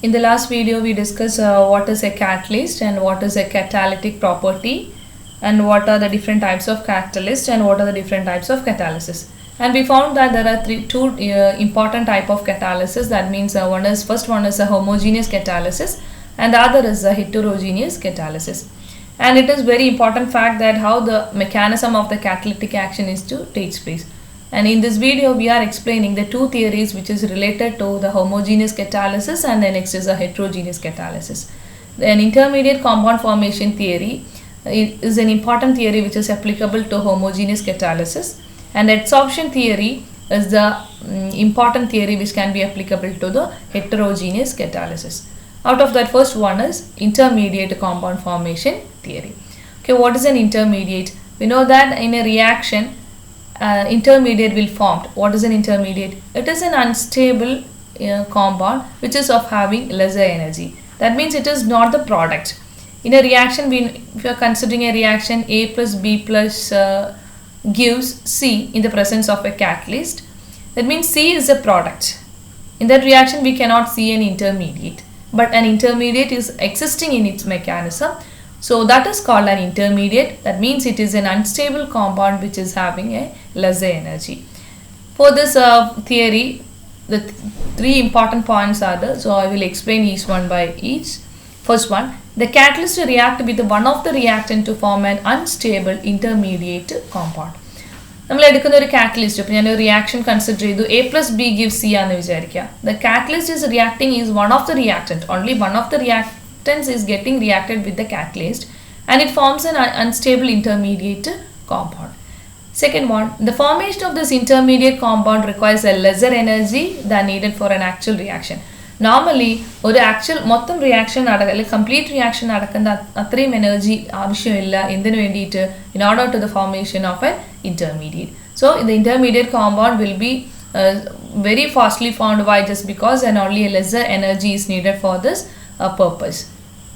In the last video, we discussed what is a catalyst and what is a catalytic property, and what are the different types of catalyst and what are the different types of catalysis. And we found that there are two important type of catalysis. That means first one is a homogeneous catalysis, and the other is a heterogeneous catalysis. And it is very important fact that how the mechanism of the catalytic action is to takes place. And in this video, we are explaining the two theories which is related to the homogeneous catalysis, and the next is a heterogeneous catalysis. An intermediate compound formation theory is an important theory which is applicable to homogeneous catalysis, and adsorption theory is the important theory which can be applicable to the heterogeneous catalysis. Out of that, first one is intermediate compound formation theory. Okay, what is an intermediate? We know that in a reaction, intermediate will formed. What is an intermediate? It is an unstable compound which is of having lesser energy. That means it is not the product. In a reaction, if you are considering a reaction, A plus B plus gives C in the presence of a catalyst. That means C is a product. In that reaction, we cannot see an intermediate, but an intermediate is existing in its mechanism. So that is called an intermediate. That means it is an unstable compound which is having a lesser energy. For this theory, the three important points are there. So I will explain each one by each. First one, the catalyst react with one of the reactant to form an unstable intermediate compound. നമ്മൾ എടുക്കുന്ന ഒരു catalyst, ഇപ്പോൾ ഞാൻ ഒരു reaction consider ചെയ്തു, A plus B gives C ആണെന്ന് വിചാരിക്കുക. The catalyst is reacting is one of the reactant. Only one of the reactants is getting reacted with the catalyst, and it forms an unstable intermediate compound. Second one, the formation of this intermediate compound requires a lesser energy than needed for an actual reaction. Normally, ഒരു actual മൊത്തം reaction അല്ലെങ്കിൽ complete reaction നടക്കുന്ന അത്രയും energy ആവശ്യമില്ല എന്തിനു വേണ്ടിയിട്ട്, in order to the formation of an intermediate. So the intermediate compound will be very fastly formed by just because and only a lesser energy is needed for this purpose.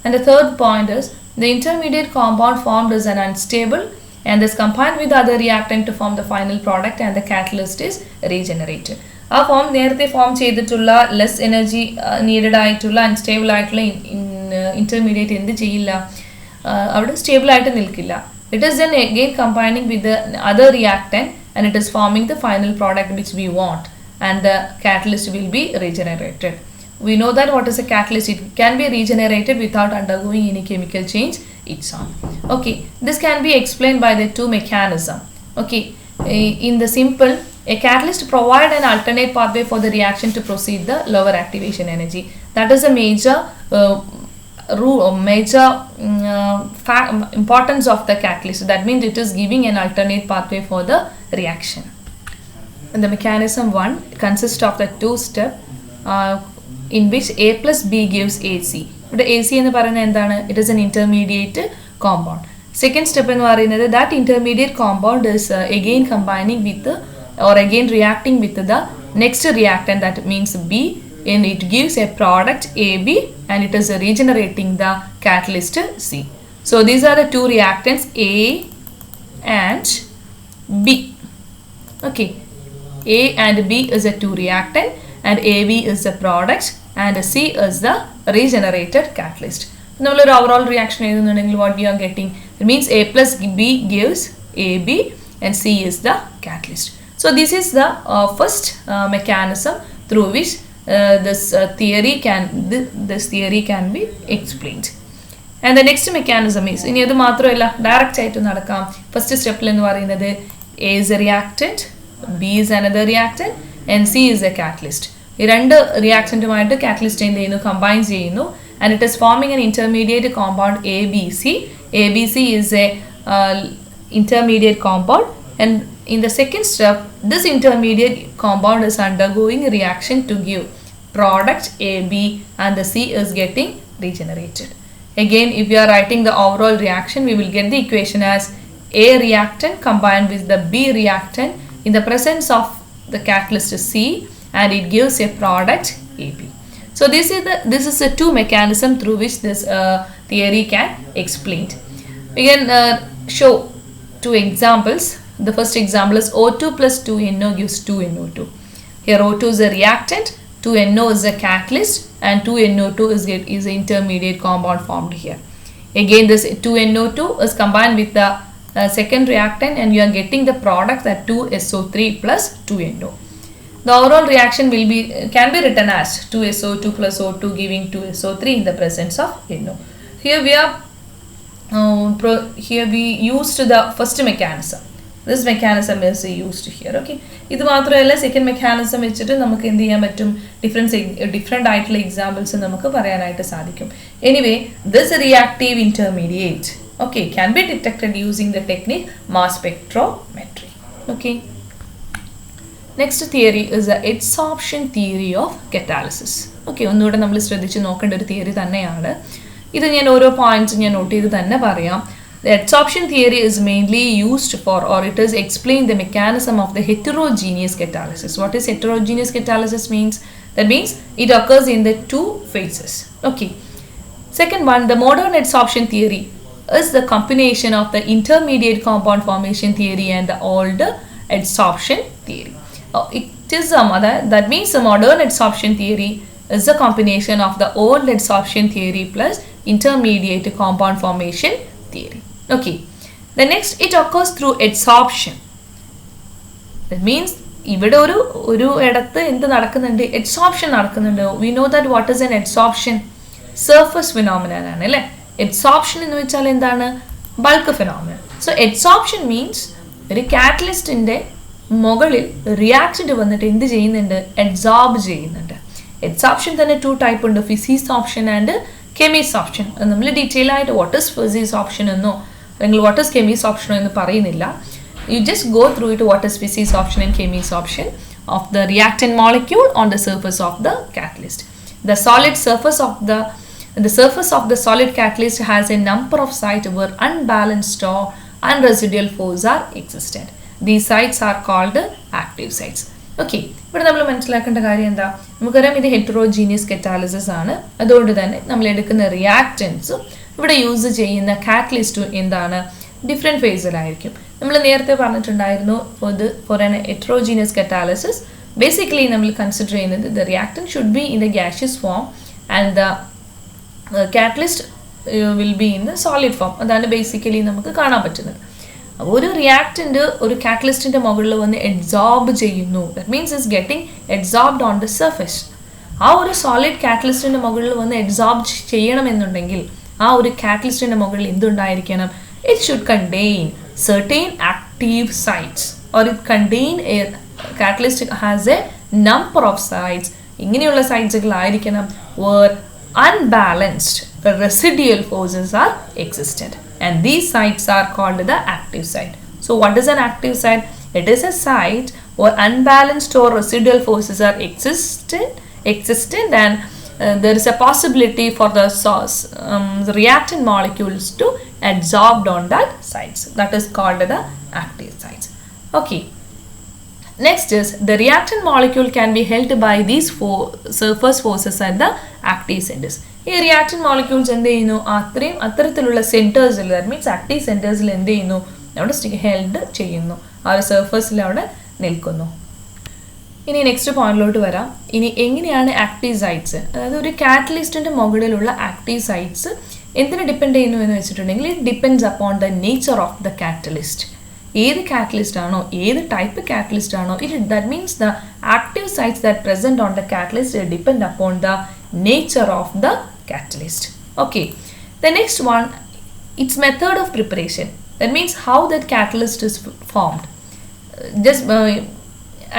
And the third point is the intermediate compound formed is an unstable and is combined with other reactant to form the final product, and the catalyst is regenerated. ആ form നേരത്തെ form ചെയ്തിട്ടുള്ള less energy needed ആയിട്ടുള്ള unstable ആയിട്ടുള്ള intermediate എന്ത് ചെയ്യില്ല, അവിടെ stable ആയിട്ട് നിൽക്കില്ല. It is then again combining with other reactant and it is foaming the final product which we want, and the catalyst will be regenerated. We know that what is a catalyst, it can be regenerated without undergoing any chemical change its own. Okay, this can be explained by the two mechanism. Okay, in the simple, a catalyst provide an alternate pathway for the reaction to proceed the lower activation energy. That is a major importance of the catalyst. That means it is giving an alternate pathway for the reaction. And the mechanism one consists of the two step in which A plus B gives AC. But AC എന്ന് പറയുന്നത് എന്താണ്? It is an intermediate compound. Second step എന്ന് പറയുന്നത് that intermediate compound is again combining with or again reacting with the next reactant, that means B, and it gives a product AB, and it is regenerating the catalyst C. So these are the two reactants, A and B. Okay, A and B is a two reactant, and AB is the product, and C is the regenerated catalyst. നമ്മൾ ഒരു overall reaction എഴുതുന്നുണ്ടെങ്കിൽ what we are getting, it means A plus B gives AB and C is the catalyst. So this is the first mechanism through which this theory can be explained. And the next mechanism is, ഇനി അത് മാത്രമല്ല direct ആയിട്ട് നടക്കാം. First സ്റ്റെപ്പിൽ എന്ന് പറയുന്നത് A is a reactant, B is another reactant, and C is a catalyst. ഈ രണ്ട് റിയാക്ടന്റുമായിട്ട് കാറ്റലിസ്റ്റ് എന്ത് ചെയ്യുന്നു, കമ്പൈൻ ചെയ്യുന്നു, and it is forming an intermediate compound ABC. ABC is a intermediate compound, and in the second step, this intermediate compound is undergoing reaction to give product AB, and the C is getting regenerated. Again, if we are writing the overall reaction, we will get the equation as A reactant combined with the B reactant in the presence of the catalyst C, and it gives a product AB. So this is the two mechanism through which this theory can explain. We can show two examples. The first example is O2 plus 2NO gives 2NO2. Here O2 is a reactant 2NO is a catalyst and 2NO2 is an intermediate compound formed here. Again, this 2NO2 is combined with the second reactant and you are getting the product that 2SO3 plus 2NO. The overall reaction can be written as 2SO2 plus O2 giving 2SO3 in the presence of NO. Here we used the first mechanism. This mechanism is used here. Okay. ഇത് മാത്രമല്ല second mechanism വെച്ചിട്ട് നമുക്ക് എന്ത് ചെയ്യാൻ പറ്റും, different ആയിട്ടുള്ള examples നമുക്ക് പറയാനായിട്ട് സാധിക്കും. Anyway this reactive intermediate okay can be detected using the technique mass spectrometry. Okay. Next theory is the adsorption theory of catalysis. Okay, ഒന്നുകൂടെ നമ്മൾ ശ്രദ്ധിച്ച് നോക്കേണ്ട ഒരു തിയറി തന്നെയാണ് ഇത്. ഞാൻ ഓരോ പോയിന്റ്സ് ഞാൻ നോട്ട് ചെയ്ത് തന്നെ പറയാം. The adsorption theory is mainly used for, or it is explain the mechanism of the heterogeneous catalysis. What is heterogeneous catalysis means? That means it occurs in the two phases. Okay. Second one, the modern adsorption theory is the combination of the intermediate compound formation theory and the old adsorption theory. It is that means the modern adsorption theory is a combination of the old adsorption theory plus intermediate compound formation theory. Okay. The next, it occurs through adsorption. That means ഇവിടെ ഒരു ഇടത്ത് എന്ത് നടക്കുന്നുണ്ട്, adsorption നടക്കുന്നുണ്ട്. We know that what is an adsorption? Surface phenomenon ആണ് അല്ലേ. adsorption എന്ന് വെച്ചാൽ എന്താണ്, bulk phenomenon. So adsorption means ഒരു കാറ്റലിസ്റ്റിന്റെ മുകളിൽ റിയാക്റ്റന്റ് വന്നിട്ട് എന്ത് ചെയ്യുന്നുണ്ട്, അഡ്സോർബ് ചെയ്യുന്നുണ്ട്. adsorption തന്നെ 2 ടൈപ്പ് ഉണ്ട്, ഫിസിസോർപ്ഷൻ ആൻഡ് കെമിസോർപ്ഷൻ. നമ്മൾ ഡീറ്റെയിൽ ആയിട്ട് വാട്ട് ഇസ് ഫിസിസോർപ്ഷൻ എന്നോ അല്ലെങ്കിൽ വാട്ട് ഇസ് കെമിസോർപ്ഷനോ എന്ന് പറയുന്നില്ല. You just go through it what is physisorption and chemisorption of the reactant molecule on the surface of the catalyst. The surface of the solid catalyst has a number of sites where unbalanced or unresidual force are existent. These sites are called active sites. Okay, ഇവിടെ നമ്മൾ മനസ്സിലാക്കേണ്ട കാര്യം എന്താ, നമുക്കറിയാം ഇത് heterogeneous catalysis ആണ്. അതുകൊണ്ട് തന്നെ നമ്മൾ എടുക്കുന്ന റിയാക്റ്റൻസും ഇവിടെ യൂസ് ചെയ്യുന്ന കാറ്റലിസ്റ്റും എന്താണ്, ഡിഫറെൻറ്റ് ഫേസിലായിരിക്കും. നമ്മൾ നേരത്തെ പറഞ്ഞിട്ടുണ്ടായിരുന്നു for an heterogeneous catalysis basically നമ്മൾ കൺസിഡർ ചെയ്യുന്നത് the reactant should be in the gaseous form and the catalyst will be in the solid form. അതാണ് ബേസിക്കലി നമുക്ക് കാണാൻ പറ്റുന്നത്. ഒരു റിയാക്റ്റൻറ്റ് ഒരു കാറ്റലിസ്റ്റിൻ്റെ മുകളിൽ വന്ന് എഡ്സോർബ് ചെയ്യുന്നു. That means it's getting adsorbed on the surface. ആ ഒരു സോളിഡ് കാറ്റലിസ്റ്റിൻ്റെ മുകളിൽ വന്ന് എഡ്സോർബ് ചെയ്യണമെന്നുണ്ടെങ്കിൽ ആ ഒരു കാറ്റലിസ്റ്റിൻ്റെ മുകളിൽ എന്തുണ്ടായിരിക്കണം, it should contain certain active sites or it contain a catalyst has a number of sites. ഇങ്ങനെയുള്ള സൈറ്റ്സുകൾ ആയിരിക്കണം where unbalanced residual forces are existent and these sites are called the active site. So what is an active site? It is a site where unbalanced or residual forces are existent and there is a possibility for the reactant molecules to adsorbed on that sites. That is called the active sites. Okay. Next is the reactant molecule can be held by these surface forces at the active centers. ഈ reactant molecules എന്ത് ചെയ്യുന്നു, അത്തരത്തിലുള്ള സെന്റേഴ്സിൽ, that means active സെന്റേഴ്സിൽ എന്ത് ചെയ്യുന്നു, അവിടെ held ചെയ്യുന്നു, ആ ഒരു സർഫസിൽ അവിടെ നിൽക്കുന്നു. ഇനി നെക്സ്റ്റ് പോയിന്റിലോട്ട് വരാം. ഇനി എങ്ങനെയാണ് ആക്റ്റീവ് സൈറ്റ്സ്, അതായത് ഒരു കാറ്റലിസ്റ്റിൻ്റെ മുകളിലുള്ള ആക്റ്റീവ് സൈറ്റ്സ് എന്തിനെ ഡിപ്പെൻഡ് ചെയ്യുന്നു എന്ന് വെച്ചിട്ടുണ്ടെങ്കിൽ it depends upon the nature of the catalyst. ഏത് കാറ്റലിസ്റ്റ് ആണോ, ഏത് ടൈപ്പ് കാറ്റലിസ്റ്റ് ആണോ, that means the active sites that present on the catalyst depend upon the nature of the catalyst. Okay, the next one, its method of preparation. That means how that catalyst is formed. Just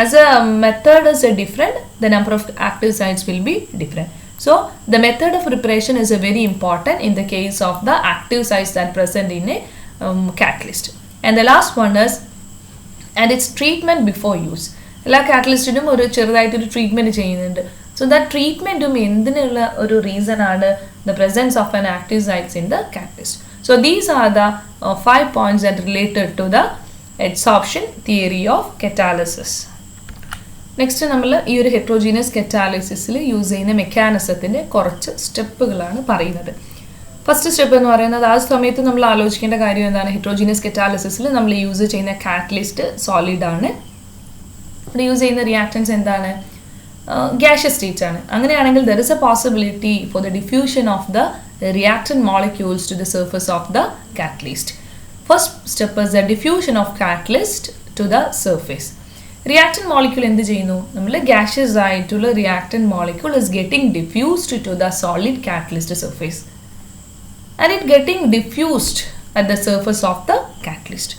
as a method is different, the number of active sites will be different. So the method of preparation is very important in the case of the active sites that present in a catalyst. And the last one is and its treatment before use. എല്ലാ കാറ്റലിസ്റ്റിനും ഒരു ചെറുതായിട്ടൊരു treatment ചെയ്യുന്നുണ്ട്. So that treatmentum എന്തിനുള്ള ഒരു reason ആണ് the presence of an active sites in the catalyst. So these are the 5 points that related to the adsorption theory of catalysis. Next നമ്മൾ ഈ ഒരു ഹെറ്ററോജീനിയസ് കറ്റാലിസിസിൽ യൂസ് ചെയ്യുന്ന മെക്കാനിസത്തിൻ്റെ കുറച്ച് സ്റ്റെപ്പുകളാണ് പറയുന്നത്. ഫസ്റ്റ് സ്റ്റെപ്പ് എന്ന് പറയുന്നത് ആ സമയത്ത് നമ്മൾ ആലോചിക്കേണ്ട കാര്യം എന്താണ്, ഹെറ്ററോജീനിയസ് കറ്റാലിസിസിൽ നമ്മൾ യൂസ് ചെയ്യുന്ന കാറ്റലിസ്റ്റ് സോളിഡ് ആണ്. ഇവിടെ യൂസ് ചെയ്യുന്ന റിയാക്റ്റൻസ് എന്താണ്, gaseous state ആണ്. അങ്ങനെയാണെങ്കിൽ there is a possibility for the diffusion of the reactant molecules to the surface of the catalyst. First step is the diffusion of catalyst to the surface. Reactant molecule എന്ത് ചെയ്യുന്നു? നമ്മൾ gaseous ആയിട്ടുള്ള reactant molecule is getting diffused to the solid catalyst surface and it getting diffused at the surface of the catalyst.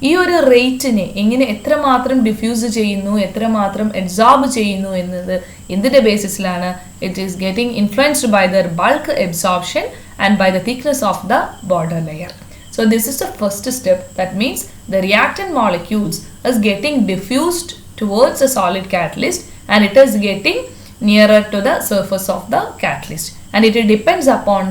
ഈ ഒരു റേറ്റിനെ എങ്ങനെ എത്രമാത്രം diffuse ചെയ്യുന്നു, എത്രമാത്രം അബ്സോർബ് ചെയ്യുന്നു എന്നത് എന്തിൻ്റെ ബേസിസിലാണ്? It is getting influenced by the bulk absorption and by the thickness of the border layer. So this is the first step. That means the reactant molecules is getting diffused towards the solid catalyst and it is getting nearer to the surface of the catalyst. And it depends upon,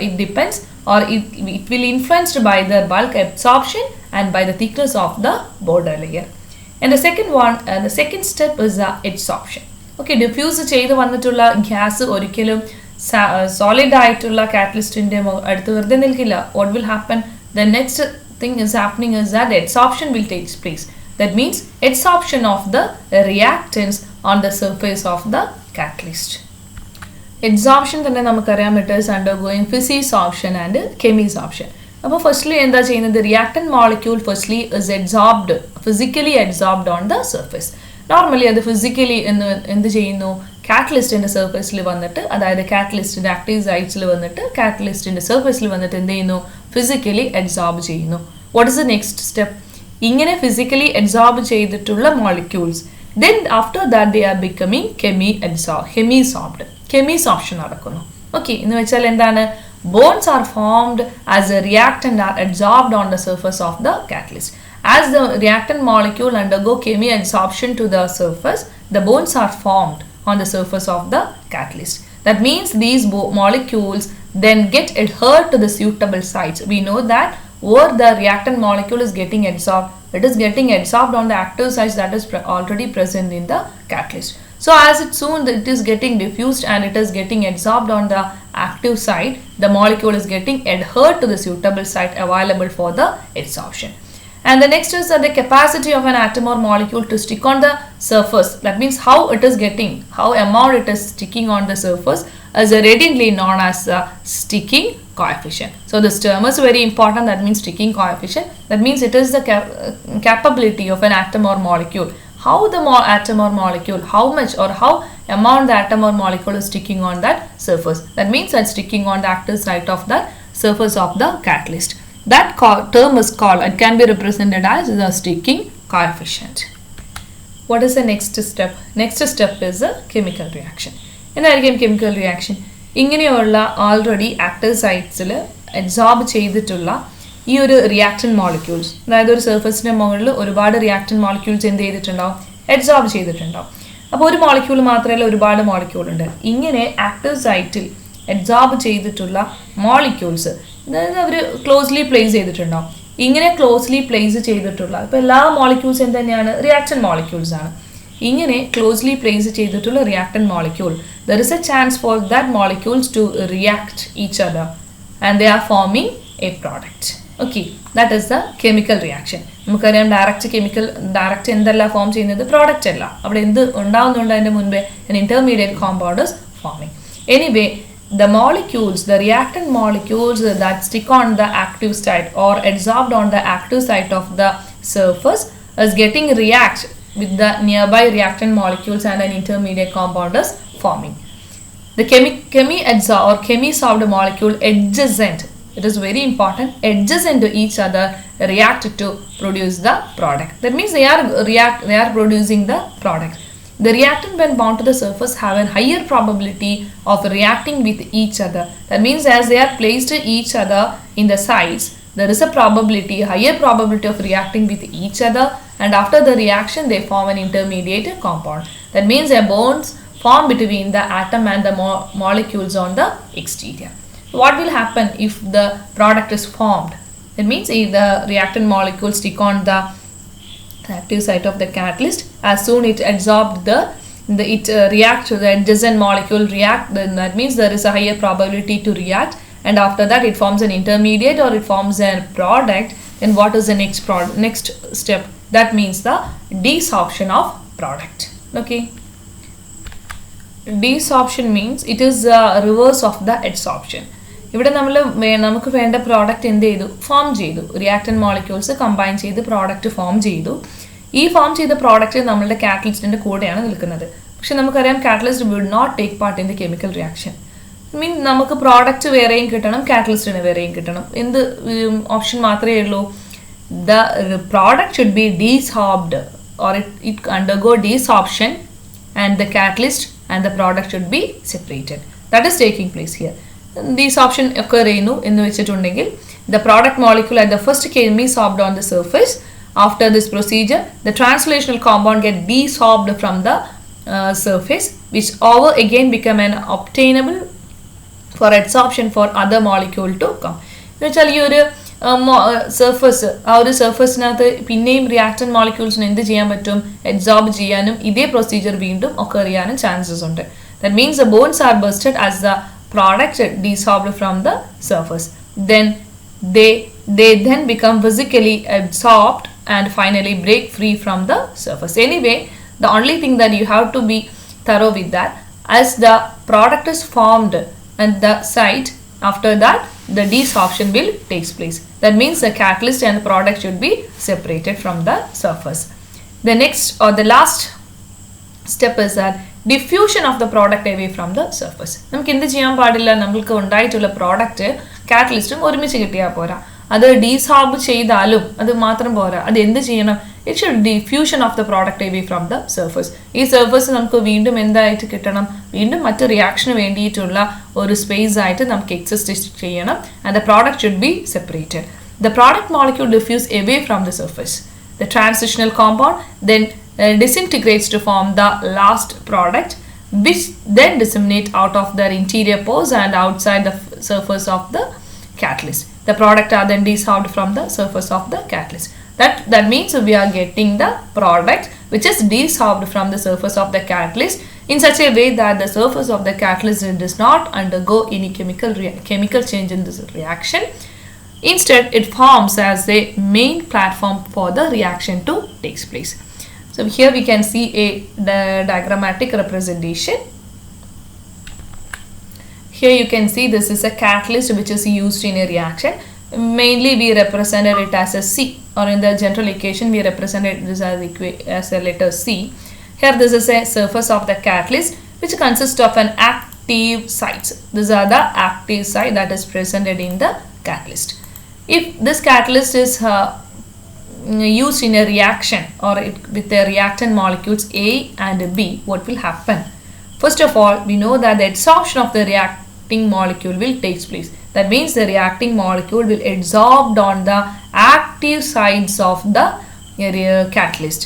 it will influenced by the bulk absorption and by the thickness of the border layer. And the second one, the second step is the adsorption. Okay, diffuse ചെയ്ത് വന്നിട്ടുള്ള gas ഒരിക്കലും solid ആയിട്ടുള്ള കാറ്റലിസ്റ്റിന്റെ അടുത്ത് വെറുതെ നിൽക്കില്ല. What will happen? The next thing is happening is that adsorption will take place. That means adsorption of the reactants on the surface of the catalyst. Adsorption തന്നെ നമുക്കറിയാം, it is undergoing physisorption and chemisorption. അപ്പോൾ firstly എന്താ ചെയ്യുന്നത്? Reactant molecule firstly is absorbed, physically absorbed on the surface. Normally അത് physically എന്ത് ചെയ്യുന്നു? കാറ്റലിസ്റ്റിന്റെ സർഫേസിൽ വന്നിട്ട്, അതായത് കാറ്റലിസ്റ്റിന്റെ ആക്റ്റീവ് സൈറ്റ്സിൽ വന്നിട്ട് കാറ്റലിസ്റ്റിന്റെ സർഫേസിൽ വന്നിട്ട് എന്ത് ചെയ്യുന്നു? ഫിസിക്കലി അബ്സോർബ് ചെയ്യുന്നു. What is the next step? ഇങ്ങനെ ഫിസിക്കലി അബ്സോർബ് ചെയ്തിട്ടുള്ള molecules then after that they are becoming chemisorbed. Chemisorption നടക്കുന്നു. ഓക്കെ, എന്ന് വെച്ചാൽ എന്താണ്? Bonds are formed as a reactant are adsorbed on the surface of the catalyst. As the reactant molecule undergo chemi-adsorption to the surface, the bonds are formed on the surface of the catalyst. That means these molecules then get adhered to the suitable sites. We know that where the reactant molecule is getting adsorbed, it is getting adsorbed on the active sites that is already present in the catalyst. So as it is getting diffused and it is getting adsorbed on the active site, the molecule is getting adhered to the suitable site available for the adsorption. And the next is the capacity of an atom or molecule to stick on the surface. That means how it is getting, how amount it is sticking on the surface is readily known as the sticking coefficient. So this term is very important. That means sticking coefficient. That means it is the capability of an atom or molecule. How the atom or molecule, how much or how amount the atom or molecule is sticking on that surface. That means that sticking on the active site of the surface of the catalyst. That term is called, it can be represented as the sticking coefficient. What is the next step? Next step is a chemical reaction. എന്തായിരിക്കും chemical reaction? ഇങ്ങനെയുള്ള already active സൈറ്റ്സിൽ absorb ചെയ്തിട്ടുള്ള ഈ ഒരു reactant molecules, അതായത് ഒരു സർഫസിന്റെ മുകളിൽ ഒരുപാട് reactant molecules എന്ത് ചെയ്തിട്ടുണ്ടാവും? അബ്സോർബ് ചെയ്തിട്ടുണ്ടാവും. അപ്പോൾ ഒരു മോളിക്യൂൾ മാത്രമല്ല, ഒരുപാട് മോളിക്യൂൾ ഉണ്ട്. ഇങ്ങനെ ആക്റ്റീവ് സൈറ്റിൽ അബ്സോർബ് ചെയ്തിട്ടുള്ള മോളിക്യൂൾസ്, അതായത് അവർ ക്ലോസ്ലി പ്ലേസ് ചെയ്തിട്ടുണ്ടാവും. ഇങ്ങനെ ക്ലോസ്ലി പ്ലേസ് ചെയ്തിട്ടുള്ള, ഇപ്പോൾ എല്ലാ മോളിക്യൂൾസ് എന്ത് തന്നെയാണ്? റിയാക്ടന്റ് മോളിക്യൂൾസ് ആണ്. ഇങ്ങനെ ക്ലോസ്ലി പ്ലേസ് ചെയ്തിട്ടുള്ള reactant molecule, there is a chance for that molecules to react each other and they are forming a product. Okay, that is the chemical reaction. നമുക്കറിയാം direct എന്തല്ല form ചെയ്യുന്നത്? Product അല്ല. അവിടെ എന്ത് ഉണ്ടാവുന്നുണ്ട്? അതിൻ്റെ മുൻപേ an intermediate compound is forming. Anyway, the molecules, the reactant molecules that stick on the active site or adsorbed on the active site of the surface is getting react with the nearby reactant molecules and an intermediate compound is forming. The chemi-sorbed molecule adjacent, it is very important, adjacent to each other react to produce the product. That means they are producing the product. The reactant when bound to the surface have a higher probability of reacting with each other. That means as they are placed each other in the sites, there is a higher probability of reacting with each other, and after the reaction they form an intermediate compound. That means a bonds form between the atom and the molecules on the exterior. What will happen if the product is formed? It means if the reactant molecules stick on the active site of the catalyst, as soon it adsorbed it reacts to the adjacent molecule react, then that means there is a higher probability to react, and after that it forms an intermediate or it forms a product. Then what is the next step? That means the desorption of product. Okay, desorption means it is reverse of the adsorption. ഇവിടെ നമുക്ക് വേണ്ട product എന്ത് ചെയ്തു, form ചെയ്തു, reactant molecules combine ചെയ്ത് product form ചെയ്തു. ഈ form ചെയ്ത പ്രോഡക്റ്റ് നമ്മളുടെ കാറ്റലിസ്റ്റിന്റെ കൂടെയാണ് നിൽക്കുന്നത്. പക്ഷെ നമുക്കറിയാം catalyst would not take part in the chemical reaction. Mean നമുക്ക് പ്രോഡക്റ്റ് വേറെയും കിട്ടണം, കാറ്റലിസ്റ്റിന് വേറെയും കിട്ടണം. എന്ത് ഓപ്ഷൻ മാത്രമേ ഉള്ളൂ? The product should be desorbed or it undergo desorption and the catalyst and the product should be separated. That is taking place here. Desorption occur ചെയ്യുന്നു എന്ന് വെച്ചിട്ടുണ്ടെങ്കിൽ the product molecule at the first came desorbed on the surface. After this procedure, the translational compound get desorbed from the surface, which over again become an obtainable for adsorption for other molecule to come. എന്ന് വെച്ചാൽ ഈ ഒരു surface, ആ ഒരു സർഫസിനകത്ത് പിന്നെയും reactant മോളിക്യൂൾസിന് എന്ത് ചെയ്യാൻ പറ്റും? അബ്സോർബ് ചെയ്യാനും ഇതേ പ്രൊസീജിയർ വീണ്ടും ഒക്കർ ചെയ്യാനും ചാൻസസ് ഉണ്ട്. That means the bonds are busted as the product desorbed from the surface. Then they then become physically absorbed and finally break free from the surface. Anyway, the only thing that you have to be thorough with that, as the product is formed at the site, after that the desorption will takes place. That means the catalyst and the product should be separated from the surface. The next or the last step is that diffusion of the product away from the surface. നമുക്ക് എന്ത് ചെയ്യാൻ പാടില്ല? നമുക്ക് ഉണ്ടായിട്ടുള്ള product കാറ്റലിസ്റ്റും ഒരുമിച്ച് കിട്ടിയാൽ പോരാ, അത് ഡീസോർബ് ചെയ്താലും അത് മാത്രം പോരാ. അത് എന്ത് ചെയ്യണം? It should diffusion of the product away from the surface. ഈ സർഫസ് നമുക്ക് വീണ്ടും എന്തായിട്ട് കിട്ടണം? വീണ്ടും മറ്റ് റിയാക്ഷന് വേണ്ടിയിട്ടുള്ള ഒരു സ്പേസ് ആയിട്ട് നമുക്ക് എക്സിസ്റ്റ് ചെയ്യണം. And the product should be separated. The product molecule diffuse away from the surface. The transitional compound then disintegrates to form the last product, which then disseminate out of their interior pores and outside the surface of the catalyst. The product are then desorbed from the surface of the catalyst. That means we are getting the product which is desorbed from the surface of the catalyst in such a way that the surface of the catalyst does not undergo any chemical change in this reaction. Instead, it forms as a main platform for the reaction to takes place. So here we can see a diagrammatic representation. Here you can see this is a catalyst which is used in a reaction. Mainly we represented it as a C, or in the general equation we represented this as a letter C. Here this is a surface of the catalyst which consists of an active sites. These are the active site that is presented in the catalyst. If this catalyst is used in a reaction or with the reactant molecules A and B, what will happen? First of all, we know that the adsorption of the reacting molecule will take place. That means the reacting molecule will adsorb on the active sides of the catalyst.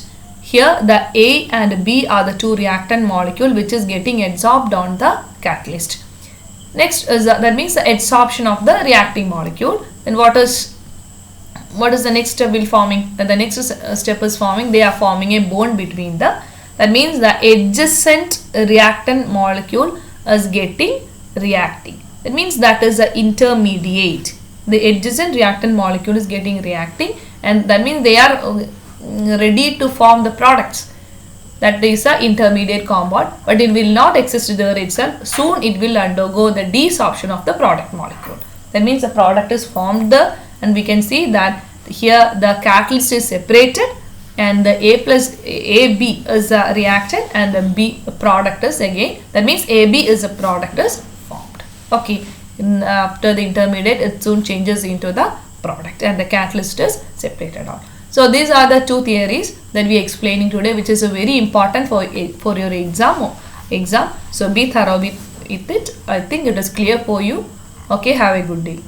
Here the A and B are the two reactant molecule which is getting adsorbed on the catalyst. Next is that means the adsorption of the reacting molecule. Then what is the next step will forming? The next step is forming. They are forming a bond between the. That means the adjacent reactant molecule is getting reacting. That means that is the intermediate. The adjacent reactant molecule is getting reacting, and that means they are ready to form the products. That is a intermediate compound, but it will not exist there itself. Soon it will undergo the desorption of the product molecule. That means the product is formed there, and we can see that here the catalyst is separated, and the AB is a reactant, and the B product is again. That means AB is a product is formed. Okay, after the intermediate, it soon changes into the product, and the catalyst is separated out. So these are the two theories that we are explaining today, which is a very important for your exam. So be thorough with it. I think it is clear for you. Okay, have a good day.